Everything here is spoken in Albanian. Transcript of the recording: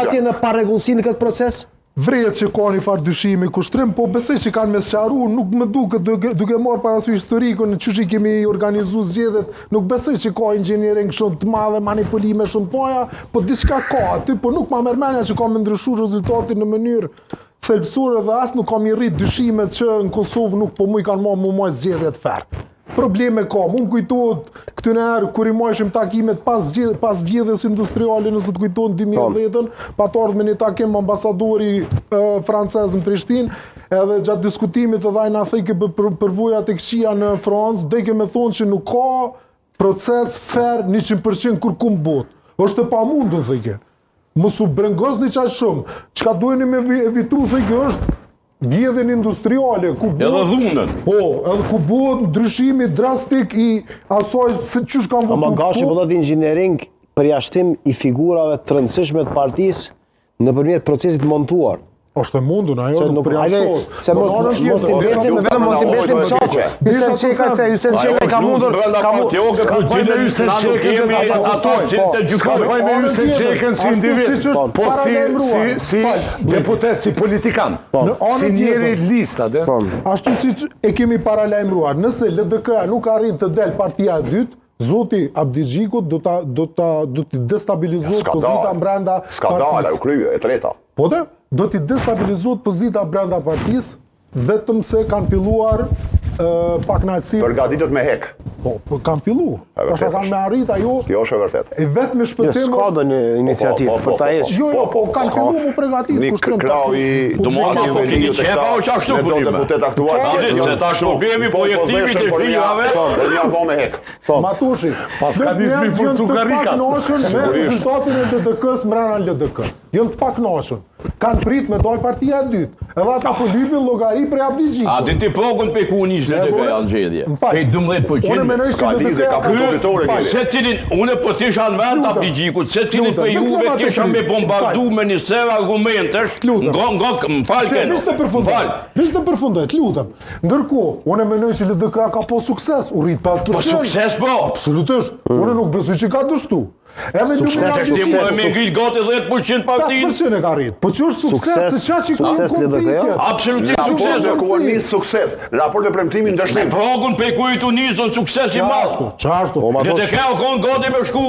Atje në parregullsi në këtë proces? Vrejet që ka një farë dyshimi kushtrim, po besoj që kanë me sqaru, nuk më duket duke marrë parasysh historikun, që kemi organizu zgjedhjet, nuk besoj që ka inxhiniering shumë të madhe, manipulime shumë toja, po diçka ka aty, po nuk ma mërmenja që ka me ndryshu rezultatin në mënyrë thelbësore dhe as nuk kam i rrit dyshimet që në Kosovë nuk po mu i kanë mu maj zgjedhjet ferë. Probleme ka, mu më kujtojt këtëne herë kur i majshim takimet pas vjedhjes industriale, nëse të kujtojt 2010-ën, pa të ardhë me një takim ambasadori francez në Prishtinë, edhe gjatë diskutimit edhe ajna thejke për vojat e këshia në Francë, dhejke me thonë që nuk ka proces fair 100% kur kumë botë. Është e pa mundu, thejke. Mësu brengos një qaqë shumë. Qka dojnë me evitu, thejke, është vjedhjen industriale, ku edhe dhunën. Po, edhe ku bëhet ndryshimi drastik i asaj se çush kanë votuar. Ama gashi bëllot inxhiniering përjashtim i figurave të rëndësishme të partisë nëpërmjet procesit montuar. Është e mundur, ajo nuk përjashtohet. Se mos t'i besim, vetëm mos t'i besim çafe. Hysen Çeka, se Hysen Çeka ka mundur, ka Hysen Çekën ato që të gjykojnë me Hysen Çekën si individ, po si deputet, si politikan, si njeri lista. Ashtu si e kemi paralajmëruar, nëse LDK nuk arrin të del partia e dytë, Zoti Abdigjikut do t'i destabilizohet pozita brenda partisë. Skandale, u krye, e treta. Po dhe, do t'i destabilizohet pozita brenda partisë, vetëm se kanë filluar paknaqësi. Përgatitet me hek. Po, kanë filluar. Pastaj kanë me arrit ajo. Kjo është e vërtetë. E vetëm shpëtim. S'ka ndonjë iniciativë për ta hequr. Jo, po kanë filluar mu përgatit kushtrim. Do mos po keni çefa ose ashtu punime. Deputet aktual. Se tash problemi projektimit të fijave. Do ja bë me hek. Matushi. Paskadizmi për cukarikat. Me rezultatin e LDK-s mbrana LDK. Jënë të paknaqur. Kanë prit me dal partia e dytë. Edhe ata po lypin llogari për Abdigjikut. A di ti progun pe ku nis LDK janë zgjedhje. Pe 12%. Unë mendoj se LDK ka propozitore kemi. Se cilin unë po tisha në vend Abdigjikut, se cilin për juve tisha me bombardu me një ser argumentesh. Vish të përfundoj, të lutem. Ndërkohë, unë mendoj se LDK ka po sukses, u rrit 5%. Po sukses po. Absolutisht. Unë nuk besoj që ka dështu. Sukses ti më me ngrit gati 10% partinë. 5% e ka rrit. Po që është sukses, se çfarë që ka kompletjet. Absolutisht sukses. Ku nis sukses. Raport e premtimit ndeshnim. Progun pe ku i tunis do sukses i madh. Çashtu. LDK ka qenë gati me shku